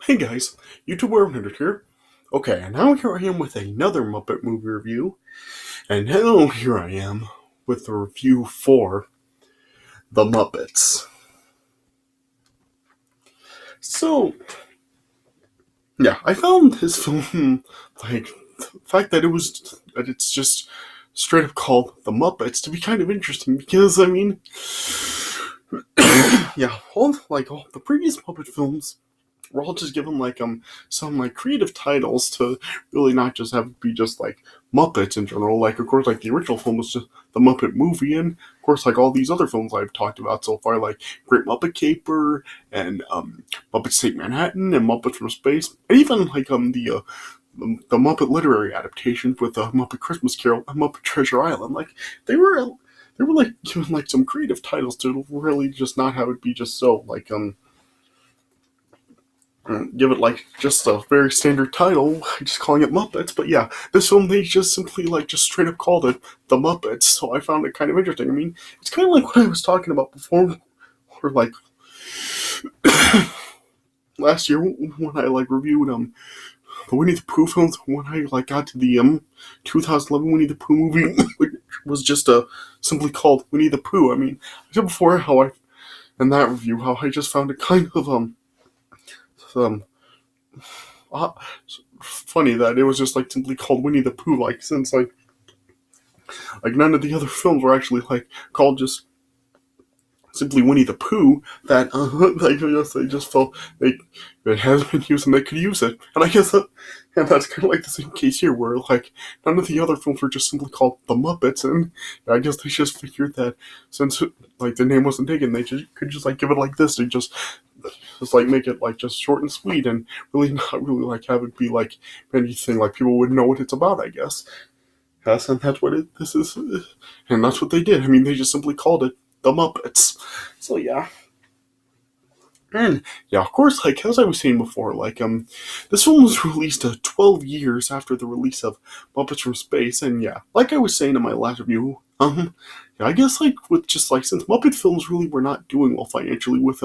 Hey guys, YouTuber Nerd here. Okay, and now here I am with another Muppet movie review, and now here I am with the review for The Muppets. So, yeah, I found this film, the fact that it's just straight up called The Muppets to be kind of interesting because, yeah, all the previous Muppet films we're all just given some creative titles to really not just have it be just like Muppets in general. Like of course like the original film was just the Muppet movie, and of course like all these other films I've talked about so far, like Great Muppet Caper and Muppets Take Manhattan and Muppets from Space, and even the Muppet literary adaptations with Muppet Christmas Carol and Muppet Treasure Island. Like they were like given like some creative titles to really just not have it be just so give it like just a very standard title, just calling it Muppets. But yeah, this film they just simply like just straight up called it The Muppets. So I found it kind of interesting. I mean, it's kind of like what I was talking about before, or like last year when I like reviewed the Winnie the Pooh films. When I like got to the 2011 Winnie the Pooh movie, which was just simply called Winnie the Pooh. I mean, I said before how I in that review how I just found it kind of um uh, funny that it was just like simply called Winnie the Pooh, like since like none of the other films were actually like called just simply Winnie the Pooh. That I guess they just felt it has been used and they could use it, and and that's kind of like the same case here, where like none of the other films were just simply called The Muppets, and I guess they just figured that since like the name wasn't taken, they could just like give it like this. They just like make it like just short and sweet and really not really like have it be like anything like people would know what it's about, I guess. Yes, and that's what this is, and that's what they did. I mean, they just simply called it The Muppets. So yeah. And yeah, of course, like as I was saying before, this film was released 12 years after the release of Muppets from Space, and yeah, like I was saying in my last review, yeah, I guess like with just like since Muppet films really were not doing well financially, with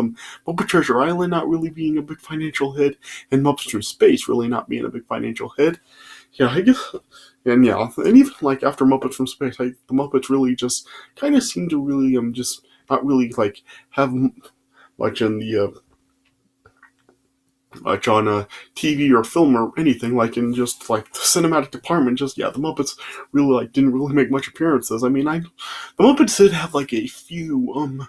Muppet Treasure Island not really being a big financial hit, and Muppets from Space really not being a big financial hit, yeah, I guess, and yeah, and even like after Muppets from Space, the Muppets really just kind of seemed to really just not really like have much in the much on TV or film or anything, like in just like the cinematic department. Just yeah, the Muppets really like didn't really make much appearances. I mean, the Muppets did have like a few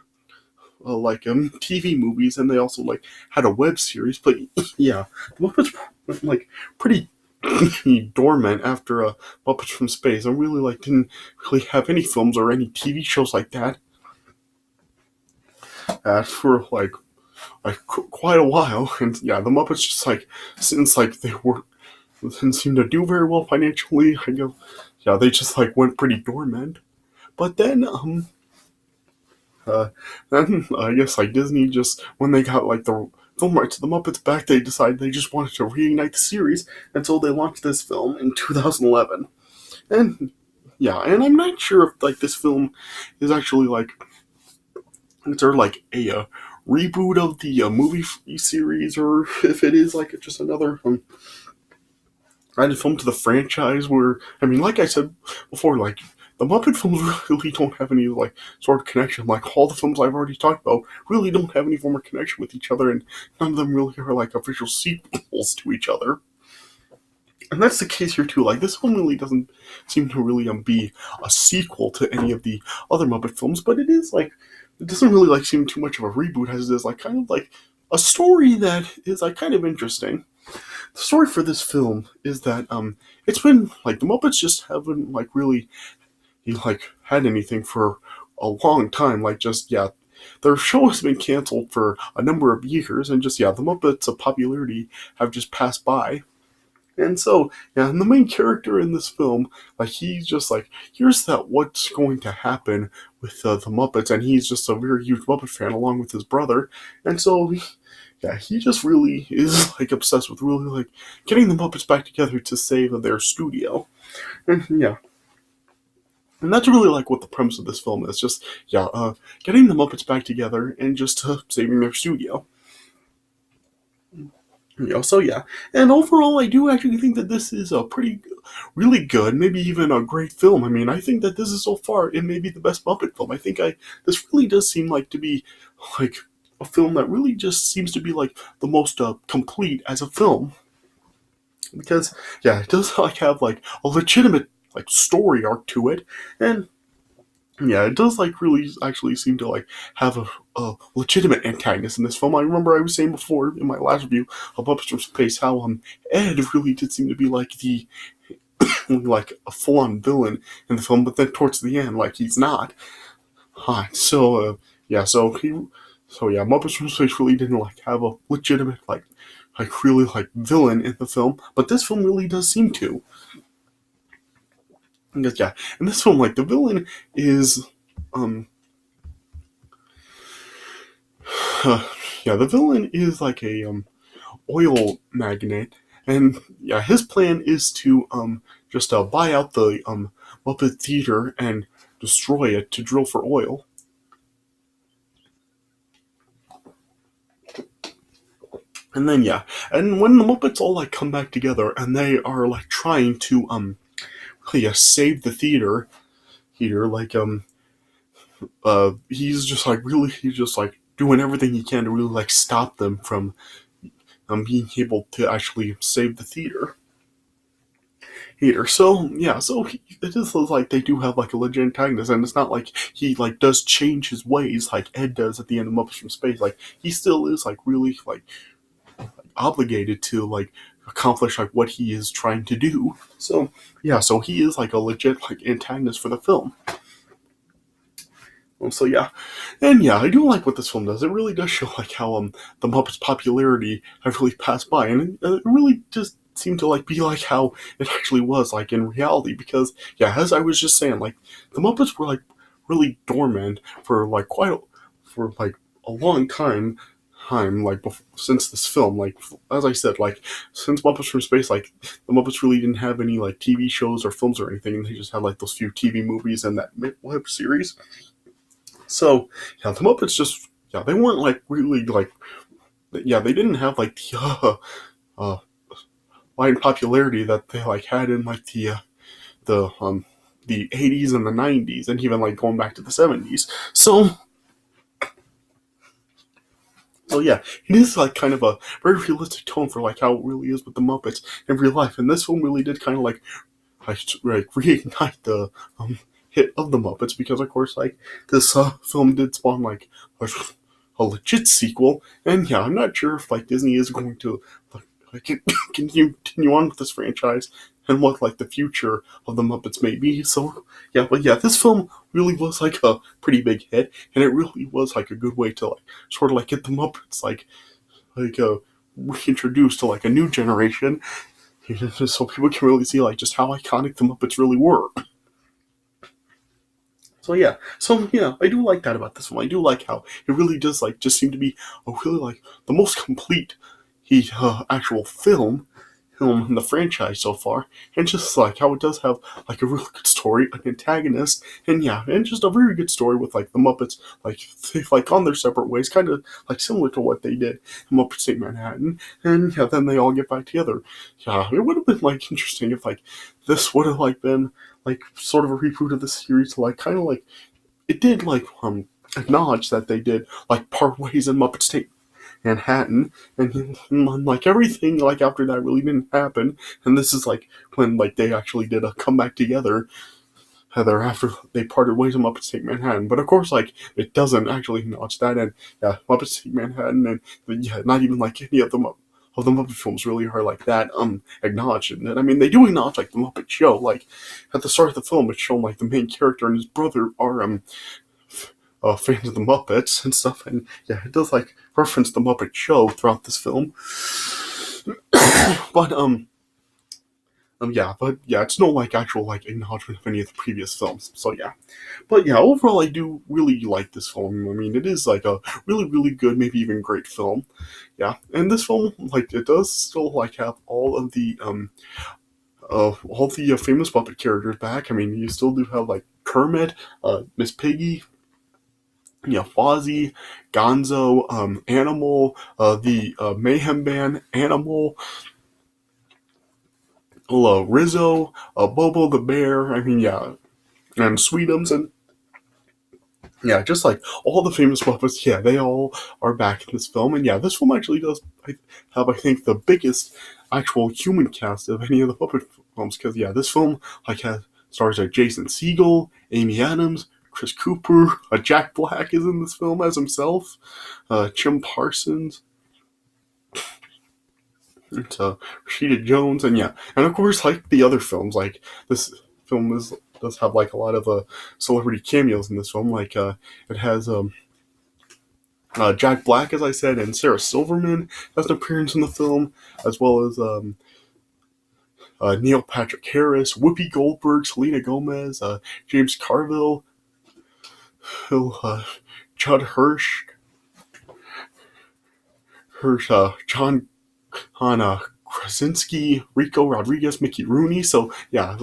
TV movies, and they also like had a web series. But yeah, the Muppets were like pretty dormant after Muppets from Space, and really like didn't really have any films or any TV shows like that for like quite a while. And yeah, the Muppets just like since like they were didn't seem to do very well financially, I go yeah, they just like went pretty dormant. But then I guess like Disney just when they got like the film rights to the Muppets back, they decided they just wanted to reignite the series, and so they launched this film in 2011. And yeah, and I'm not sure if like this film is actually like is there like a reboot of the movie series, or if it is like just another added film to the franchise. Where I mean, like I said before, like the Muppet films really don't have any like sort of connection. Like all the films I've already talked about really don't have any form of connection with each other, and none of them really are like official sequels to each other. And that's the case here too. Like this one really doesn't seem to really be a sequel to any of the other Muppet films, but it is like it doesn't really like seem too much of a reboot, as it is like kind of like a story that is like kind of interesting. The story for this film is that it's been like the Muppets just haven't like really like had anything for a long time. Like just yeah, their show has been canceled for a number of years, and just yeah, the Muppets of popularity have just passed by. And so, yeah, and the main character in this film, like, he's just like, here's that what's going to happen with the Muppets, and he's just a very huge Muppet fan along with his brother. And so, yeah, he just really is, like, obsessed with really, like, getting the Muppets back together to save their studio. And, yeah. And that's really, like, what the premise of this film is. Just, yeah, getting the Muppets back together and just saving their studio. So yeah, and overall, I do actually think that this is a pretty, really good, maybe even a great film. I mean, I think that this is so far it may be the best Muppet film. I think I this really does seem like to be like a film that really just seems to be like the most complete as a film because yeah, it does like have like a legitimate like story arc to it, and yeah, it does like really actually seem to like have a legitimate antagonist in this film. I remember I was saying before in my last review of Muppets from Space how Ed really did seem to be like the like a full on villain in the film, but then towards the end, like he's not. Yeah, so yeah, Muppets from Space really didn't like have a legitimate like really like villain in the film, but this film really does seem to. Because yeah, in this film, like the villain is um yeah, the villain is like a oil magnate, and yeah, his plan is to just buy out the Muppet Theater and destroy it to drill for oil. And then yeah, and when the Muppets all like come back together and they are like trying to yeah, save the theater like he's just like doing everything he can to really like stop them from being able to actually save the theater. So yeah, it is like they do have like a legit antagonist, and it's not like he like does change his ways like Ed does at the end of Muppets from Space. Like he still is like really like obligated to like accomplish like what he is trying to do. So yeah, so he is like a legit like antagonist for the film. So yeah, and yeah, I do like what this film does. It really does show like how the Muppets' popularity have really passed by, and it really just seemed to like be like how it actually was like in reality. Because yeah, as I was just saying, like the Muppets were like really dormant for like for like a long time like before, since this film, like as I said, like since Muppets from Space, like the Muppets really didn't have any like TV shows or films or anything, and they just had like those few TV movies and that web series. So yeah, the Muppets just yeah they weren't like really like yeah they didn't have like the uh line popularity that they like had in like the the 80s and the 90s and even like going back to the 70s. So yeah, it is like kind of a very realistic tone for like how it really is with the Muppets in real life, and this film really did kind of like reignite the hit of the Muppets because of course like this film did spawn like a legit sequel, and yeah, I'm not sure if like Disney is going to like continue on with this franchise and what like the future of the Muppets may be. So yeah, but yeah, this film really was like a pretty big hit, and it really was like a good way to like sort of like get the Muppets like reintroduced to like a new generation, so people can really see like just how iconic the Muppets really were. So yeah, I do like that about this one. I do like how it really does like just seem to be a really like the most complete actual film in the franchise so far, and just like how it does have like a really good story, an antagonist, and yeah, and just a very good story with like the Muppets, like they've like gone their separate ways, kind of like similar to what they did in Muppets Take Manhattan, and yeah, then they all get back together. Yeah, it would have been like interesting if like this would have like been like sort of a reboot of the series, like kind of like it did like acknowledge that they did like part ways in Muppets Take Manhattan, and like everything like after that really didn't happen, and this is like when like they actually did a comeback together. Heather after they parted ways in Muppets Take Manhattan, but of course, like it doesn't actually acknowledge that, and yeah, Muppets Take Manhattan, and yeah, not even like any of them of the Muppet films really are like that acknowledged. And I mean, they do acknowledge like the Muppet Show, like at the start of the film, it's shown like the main character and his brother are fans of the Muppets and stuff, and yeah, it does like reference the Muppet Show throughout this film. but but yeah, it's no like actual like acknowledgement of any of the previous films. So yeah, but yeah, overall, I do really like this film. I mean, it is like a really good, maybe even great film. Yeah, and this film like it does still like have all the famous Muppet characters back. I mean, you still do have like Kermit, Miss Piggy, Yeah, Fozzie, Gonzo, Animal, the Mayhem Band, Animal, Rizzo, Bobo the Bear. I mean, yeah, and Sweetums, and yeah, just like all the famous Muppets. Yeah, they all are back in this film, and yeah, this film actually does have, I think, the biggest actual human cast of any of the Muppet films. Because yeah, this film like has stars like Jason Segel, Amy Adams, Chris Cooper, Jack Black is in this film as himself, Jim Parsons, and Rashida Jones, and yeah, and of course, like the other films, like this film does have like a lot of celebrity cameos in this film. Like it has Jack Black, as I said, and Sarah Silverman has an appearance in the film, as well as Neil Patrick Harris, Whoopi Goldberg, Selena Gomez, James Carville, Judd John Hannah Krasinski, Rico Rodriguez, Mickey Rooney. So yeah,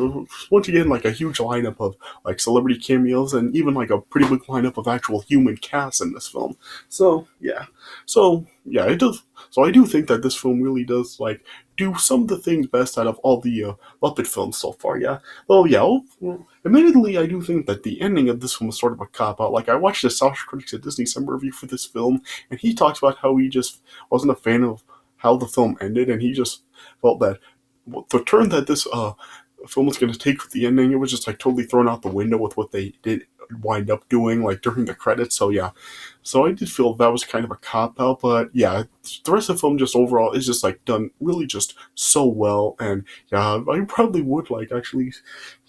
once again, like a huge lineup of like celebrity cameos, and even like a pretty big lineup of actual human casts in this film. So yeah, it does. So I do think that this film really does like do some of the things best out of all the Muppet films so far. Yeah. Well, yeah. Well, admittedly, I do think that the ending of this film was sort of a cop out. Like I watched the South Critics at Disney Summer review for this film, and he talks about how he just wasn't a fan of how the film ended, and he just felt that the turn that this film was going to take with the ending, it was just like totally thrown out the window with what they did wind up doing like during the credits. So yeah, so I did feel that was kind of a cop out, but yeah, the rest of the film just overall is just like done really just so well, and yeah, I probably would like actually.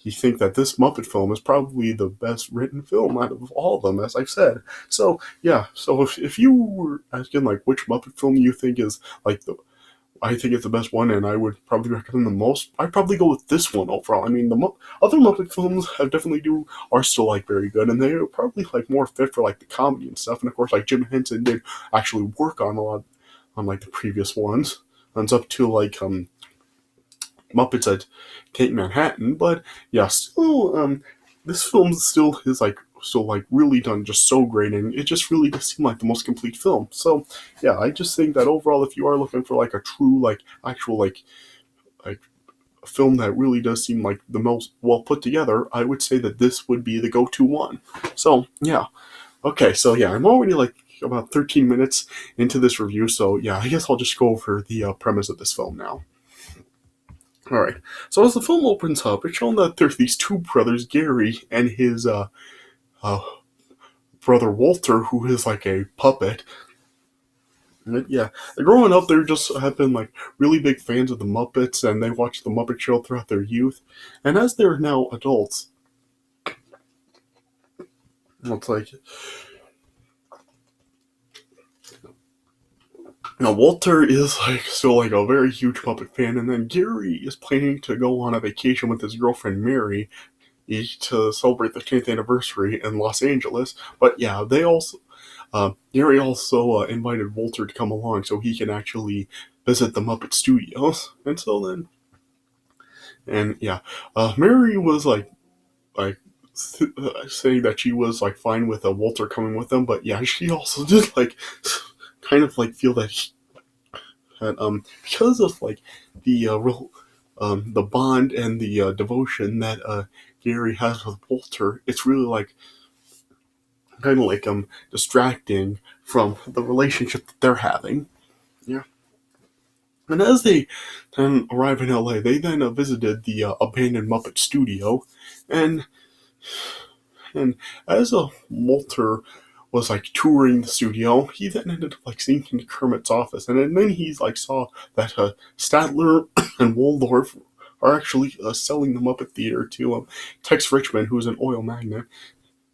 You think that this Muppet film is probably the best written film out of all of them, as I've said. So yeah, so if you were asking like which Muppet film you think is like the I think it's the best one, and I would probably recommend the most. I'd probably go with this one overall. I mean, the other Muppet films have definitely are still like very good, and they are probably like more fit for like the comedy and stuff. And of course, like Jim Henson did actually work on a lot on like the previous ones. And it's up to like Muppets at Take Manhattan, but yeah, still this film still is like still like really done just so great, and it just really does seem like the most complete film. So yeah, I just think that overall, if you are looking for like a true like actual like a film that really does seem like the most well put together, I would say that this would be the go-to one. So yeah, okay, so yeah, I'm already like about 13 minutes into this review, so yeah, I guess I'll just go over the premise of this film now. Alright, so as the film opens up, it's shown that there's these two brothers, Gary and his uh, brother Walter, who is like a puppet. And yeah, they're growing up, they just have been like really big fans of the Muppets, and they watched the Muppet Show throughout their youth. And as they're now adults, it's like now Walter is like still like a very huge Muppet fan, and then Gary is planning to go on a vacation with his girlfriend Mary to celebrate the 10th anniversary in Los Angeles. But yeah, they also Gary also invited Walter to come along so he can actually visit the Muppet Studios. And so then, and yeah, Mary was like saying that she was like fine with Walter coming with them, but yeah, she also did like kind of like feel that because of like the real the bond and the devotion that Gary has with Walter, it's really like kind of like distracting from the relationship that they're having. Yeah. And as they then arrive in LA, they then visited the abandoned Muppet studio, and and as Walter was like touring the studio, he then ended up like seeing into Kermit's office, and then he's like saw that Statler and Waldorf are actually selling the Muppet Theater to Tex Richmond, who's an oil magnate.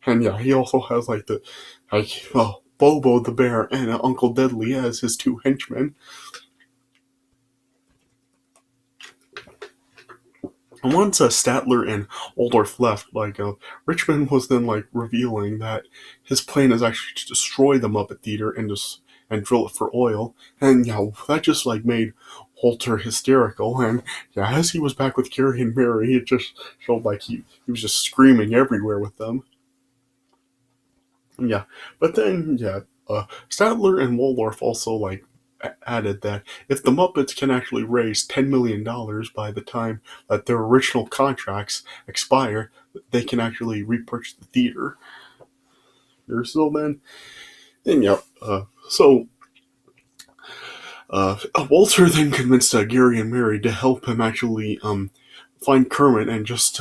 And yeah, he also has like the Bobo the Bear and Uncle Deadly as his two henchmen. And once Statler and Waldorf left, like Richmond was then like revealing that his plan is actually to destroy the Muppet Theater and just and drill it for oil. And yeah, that just like made Walter hysterical. And yeah, as he was back with Carrie and Mary, it just showed like he was just screaming everywhere with them. Yeah, but then Statler and Waldorf also like added that if the Muppets can actually raise $10 million by the time that their original contracts expire, they can actually repurchase the theater. So then yeah, so Walter then convinced Gary and Mary to help him actually find Kermit and just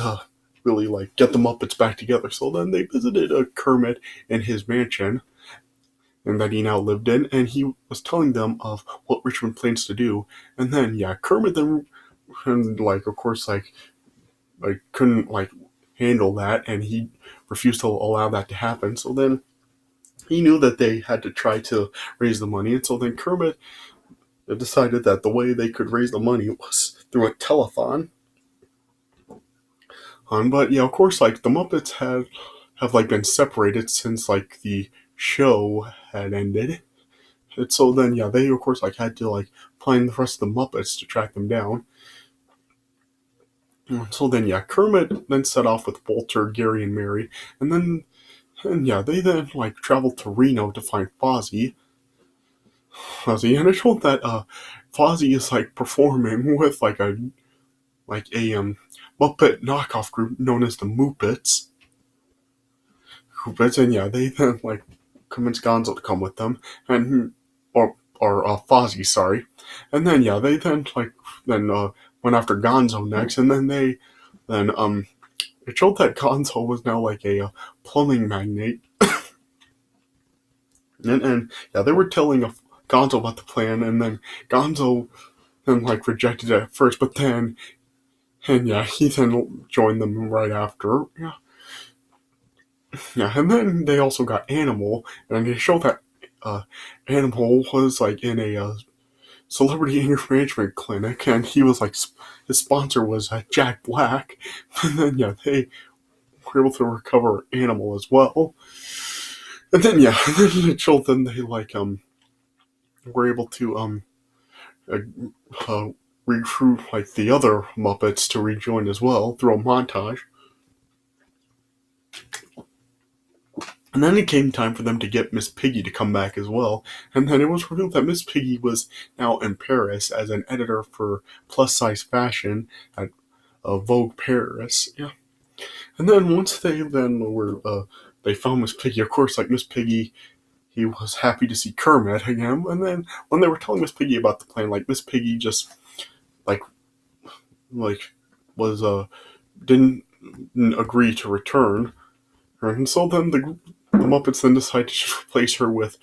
really like get the Muppets back together. So then they visited Kermit in his mansion and that he now lived in, and he was telling them of what Richmond plans to do. And then Kermit then and like of course like couldn't like handle that, and he refused to allow that to happen. So then he knew that they had to try to raise the money, and so then Kermit decided that the way they could raise the money was through a telethon. But yeah, of course, like the Muppets have like been separated since like the show had ended. And so then they of course like had to like find the rest of the Muppets to track them down. So then Kermit then set off with Walter, Gary, and Mary, and they then like traveled to Reno to find Fozzie. And it told that Fozzie is like performing with like a Muppet knockoff group known as the Muppets. And they then like convinced Gonzo to come with them, and or Fozzie, sorry, and then they then went after Gonzo next, and then it showed that Gonzo was now like a plumbing magnate, and they were telling Gonzo about the plan, and then Gonzo then like rejected it at first, but then he then joined them right after. And then they also got Animal, and they showed that Animal was like in a celebrity anger management clinic, and he was like his sponsor was Jack Black, and then they were able to recover Animal as well, and then and then it showed them they like were able to uh, recruit like the other Muppets to rejoin as well through a montage. And then it came time for them to get Miss Piggy to come back as well. And then it was revealed that Miss Piggy was now in Paris as an editor for plus size fashion at Vogue Paris. Yeah. And then once they found Miss Piggy, of course, like Miss Piggy, he was happy to see Kermit again. And then when they were telling Miss Piggy about the plan, like Miss Piggy just like was didn't agree to return. And so then the Muppets then decided to replace her with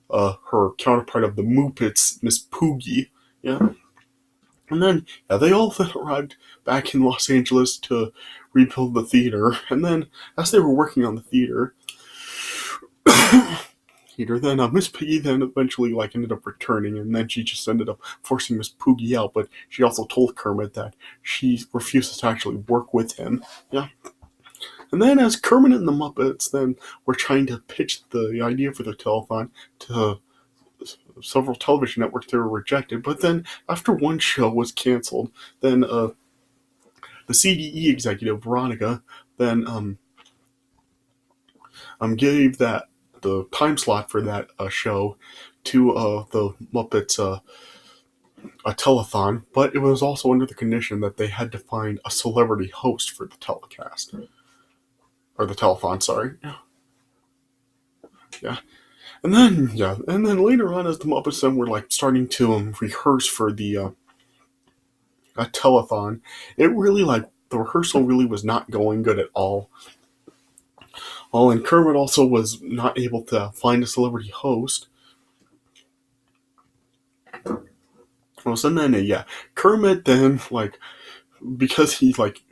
her counterpart of the Muppets, Miss Poogie. Yeah. And then they all then arrived back in Los Angeles to rebuild the theater. And then as they were working on the theater, then Miss Piggy then eventually like ended up returning, and then she just ended up forcing Miss Poogie out. But she also told Kermit that she refuses to actually work with him. Yeah. And then as Kermit and the Muppets then were trying to pitch the idea for the telethon to several television networks, they were rejected. But then after one show was canceled, then the CDE executive, Veronica, then gave that the time slot for that show to the Muppets a telethon, but it was also under the condition that they had to find a celebrity host for the telecast. Or the telethon, sorry. Yeah. And then later on, as the Muppets then were like starting to rehearse for the a telethon, it really like the rehearsal really was not going good at all. And Kermit also was not able to find a celebrity host. So then Kermit then like because he like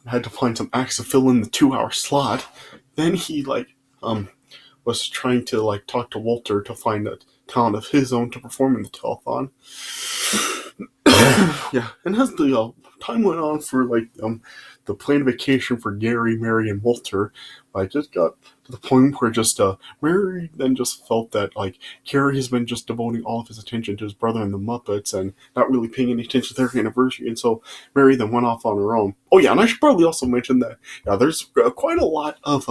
had to find some acts to fill in the 2 hour slot, then he was trying to like talk to Walter to find a talent of his own to perform in the telethon. And as the time went on for the planned vacation for Gary, Mary, and Walter, I just got to the point where just Mary then just felt that like Gary has been just devoting all of his attention to his brother and the Muppets and not really paying any attention to their anniversary, and so Mary then went off on her own. Oh yeah, and I should probably also mention that there's quite a lot of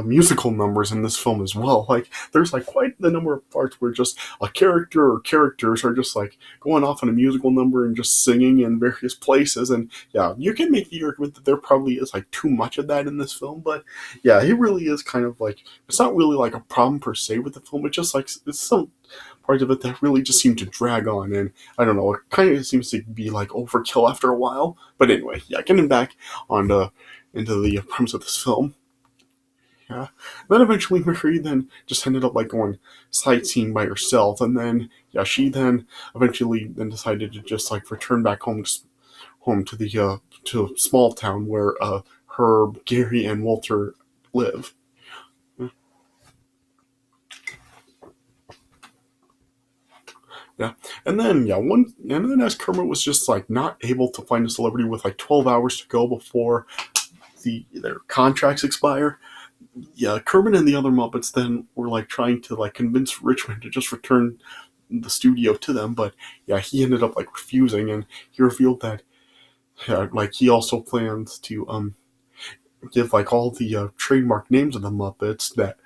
musical numbers in this film as well. Like, there's like quite the number of parts where just a character or characters are just like going off on a musical number and just singing in various places. And yeah, you can make the argument that there probably is like too much of that in this film, but yeah, it really is kind of like, it's not really like a problem per se with the film. It's just like, it's some parts of it that really just seem to drag on, and I don't know, it kind of seems to be like overkill after a while. But anyway, yeah, getting back on into the premise of this film. Yeah. Then eventually Mary then just ended up like going sightseeing by herself, and then yeah, she then eventually then decided to just like return back home to the to a small town where Herb, Gary, and Walter live. Yeah, and then as Kermit was just like not able to find a celebrity with like 12 hours to go before their contracts expire. Yeah, Kermit and the other Muppets then were like trying to like convince Richmond to just return the studio to them, but yeah, he ended up like refusing, and he revealed that yeah, like he also plans to give like all the trademark names of the Muppets that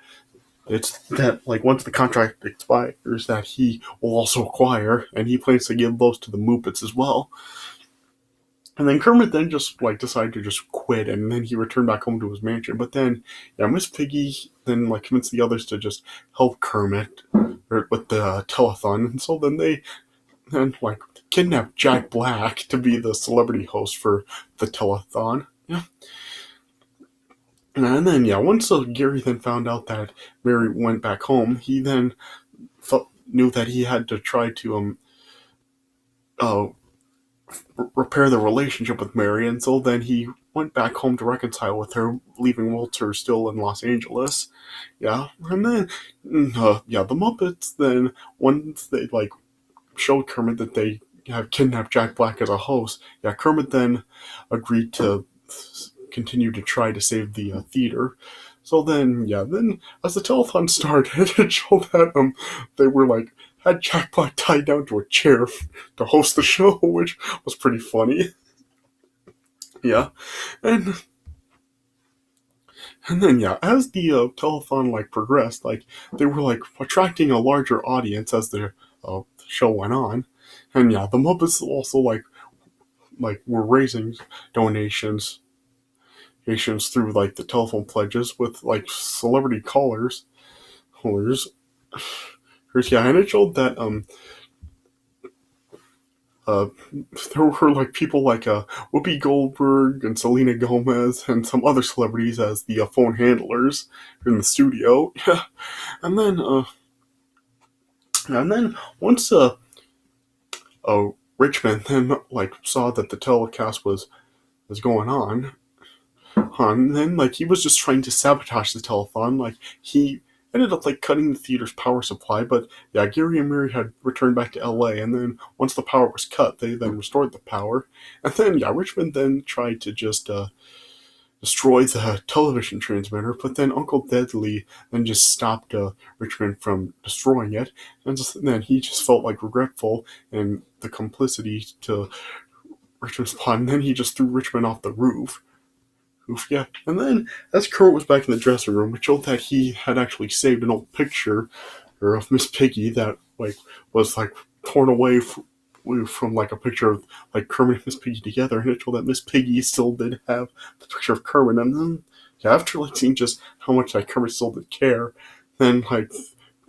it's that like once the contract expires that he will also acquire, and he plans to give those to the Muppets as well. And then Kermit then just like decided to just quit, and then he returned back home to his mansion. But then, yeah, Miss Piggy then like convinced the others to just help Kermit with the telethon, and so then they then like kidnapped Jack Black to be the celebrity host for the telethon. Yeah, and then yeah, once Gary then found out that Mary went back home, he then knew that he had to try to uh repair the relationship with Mary, and so then he went back home to reconcile with her, leaving Walter still in Los Angeles. Yeah, and then yeah, the Muppets then once they like showed Kermit that they have kidnapped Jack Black as a host, yeah, Kermit then agreed to continue to try to save the theater. So then, yeah, then as the telethon started, it showed that they were like had Jack Black tied down to a chair to host the show, which was pretty funny. Yeah, and then yeah, as the telethon like progressed, like they were like attracting a larger audience as the show went on, and yeah, the Muppets also like were raising donations through like the telephone pledges with like celebrity callers. Yeah, and it showed that uh, there were like people like Whoopi Goldberg and Selena Gomez and some other celebrities as the phone handlers in the studio. Yeah, and then once Richmond then like saw that the telecast was going on, and then like he was just trying to sabotage the telethon. Like he ended up like cutting the theater's power supply, but yeah, Gary and Mary had returned back to LA, and then once the power was cut, they then restored the power. And then yeah, Richmond then tried to just destroy the television transmitter, but then Uncle Deadly then just stopped Richmond from destroying it, and then he just felt like regretful and the complicity to Richmond's plot, and then he just threw Richmond off the roof. Oof, yeah. And then, as Kurt was back in the dressing room, it showed that he had actually saved an old picture of Miss Piggy that like was like torn away from like a picture of like Kermit and Miss Piggy together, and it showed that Miss Piggy still did have the picture of Kermit. And then, yeah, after like seeing just how much like Kermit still did care, then like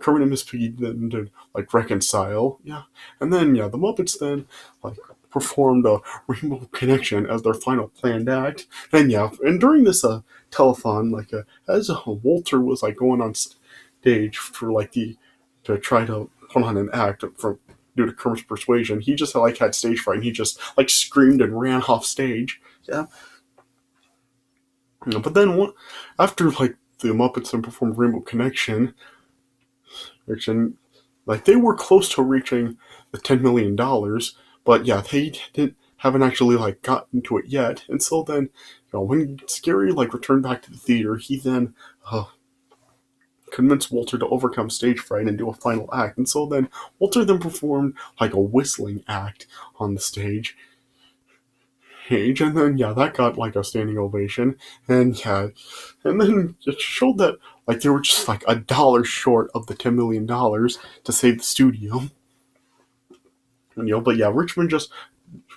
Kermit and Miss Piggy then did like reconcile, yeah. And then yeah, the Muppets then like performed a Rainbow Connection as their final planned act. And yeah, and during this telethon, like as Walter was like going on stage for like to try to put on an act for due to Kermit's persuasion, he just like had stage fright, and he just like screamed and ran off stage. Yeah. Yeah, but then after like the Muppets then performed Rainbow Connection, like they were close to reaching the $10 million, but yeah, they haven't actually like gotten to it yet. And so then, when Scary like returned back to the theater, he then convinced Walter to overcome stage fright and do a final act. And so then Walter then performed like a whistling act on the stage. stage, and then yeah, that got like a standing ovation, and yeah, and then it showed that like they were just like $1 short of the $10 million to save the studio. But yeah, Richmond just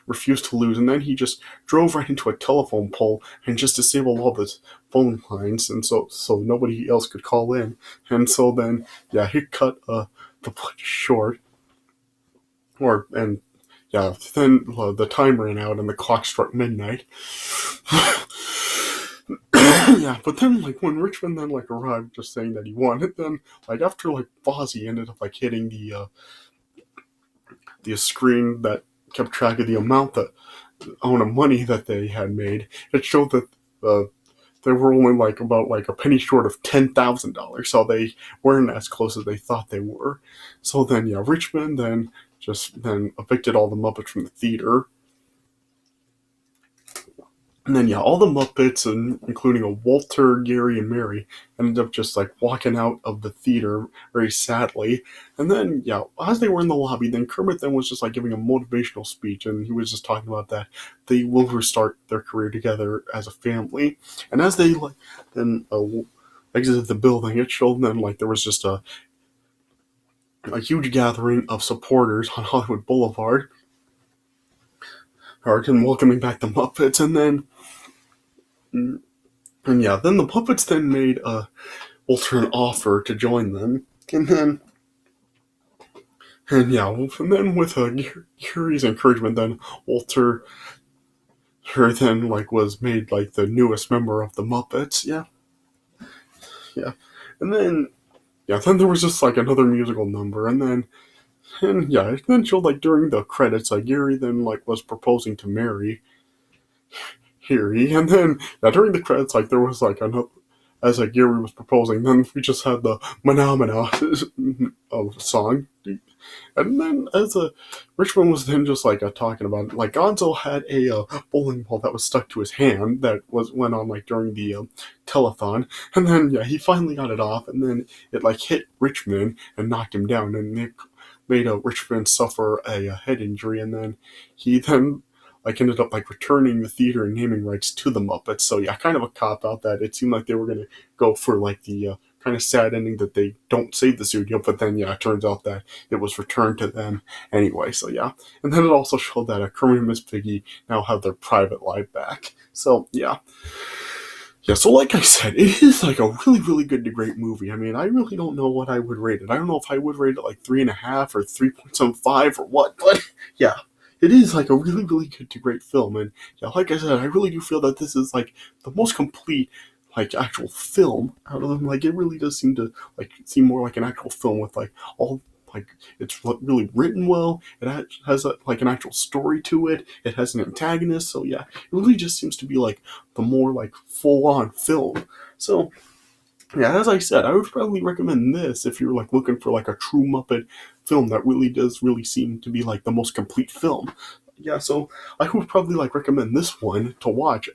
refused to lose, and then he just drove right into a telephone pole and just disabled all the phone lines, and so nobody else could call in, and so then yeah, he cut the play short, and yeah, then the time ran out and the clock struck midnight. Yeah, but then like when Richmond then like arrived, just saying that he won it, then like after like Fozzie ended up like hitting the screen that kept track of the amount of money that they had made, it showed that uh, they were only like about like a penny short of $10,000, so they weren't as close as they thought they were. So then yeah, Richmond then evicted all the Muppets from the theater. And then yeah, all the Muppets, and including a Walter, Gary, and Mary, ended up just like walking out of the theater very sadly. And then yeah, as they were in the lobby, then Kermit then was just like giving a motivational speech, and he was just talking about that they will restart their career together as a family. And as they like then exited the building, it showed them like there was just a huge gathering of supporters on Hollywood Boulevard, and welcoming back the Muppets, and then. And yeah, then the puppets then made Walter an offer to join them, and then with Gary's encouragement, then Walter then like was made like the newest member of the Muppets. Yeah, yeah, and then there was just like another musical number, and yeah, it then showed like during the credits, like Gary then like was proposing to marry Harry, and then yeah, during the credits, like there was like another, as like Gary was proposing, then we just had the Manamana song, and then as Richmond was then just like talking about it, like Gonzo had a bowling ball that was stuck to his hand that went on like during the telethon, and then yeah, he finally got it off, and then it like hit Richmond and knocked him down, and it made Richmond suffer a head injury, and then he then like ended up like returning the theater and naming rights to the Muppets. So yeah, kind of a cop out that it seemed like they were gonna go for like the kind of sad ending that they don't save the studio, but then yeah, it turns out that it was returned to them anyway. So yeah, and then it also showed that Kermit and Miss Piggy now have their private life back. So yeah. Yeah, so like I said, it is like a really, really good to great movie. I mean, I really don't know what I would rate it. I don't know if I would rate it like 3.5 or 3.75 or what, but yeah, it is like a really, really good to great film. And yeah, like I said, I really do feel that this is like the most complete like actual film out of them. Like it really does seem more like an actual film with like all like it's really written well. It has like an actual story to it. It has an antagonist. So yeah, it really just seems to be like the more like full on film. So yeah, as I said, I would probably recommend this if you're like looking for like a true Muppet film that really does really seem to be like the most complete film. Yeah, so I would probably like recommend this one to watch.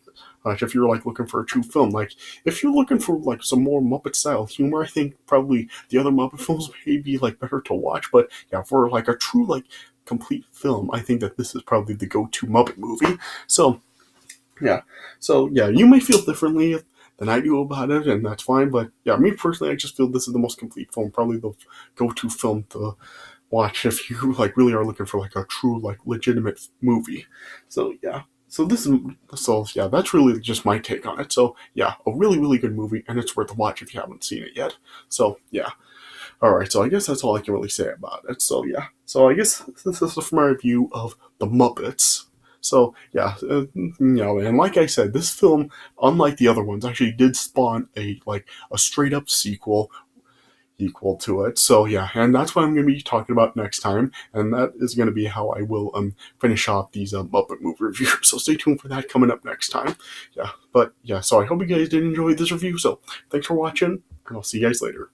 If you're like looking for a true film, like if you're looking for like some more Muppet style humor, I think probably the other Muppet films may be like better to watch. But yeah, for like a true like complete film, I think that this is probably the go-to Muppet movie. So yeah, you may feel differently than I do about it, and that's fine. But yeah, me personally, I just feel this is the most complete film, probably the go-to film to watch if you like really are looking for like a true like legitimate movie. So yeah. So yeah, that's really just my take on it. So yeah, a really, really good movie, and it's worth a watch if you haven't seen it yet. So yeah. Alright, so I guess that's all I can really say about it. So yeah. So I guess this is my review of The Muppets. So yeah, and like I said, this film, unlike the other ones, actually did spawn a straight up sequel equal to it. So yeah, and that's what I'm going to be talking about next time, and that is going to be how I will finish off these Muppet movie reviews. So stay tuned for that coming up next time. Yeah, but yeah, so I hope you guys did enjoy this review. So thanks for watching, and I'll see you guys later.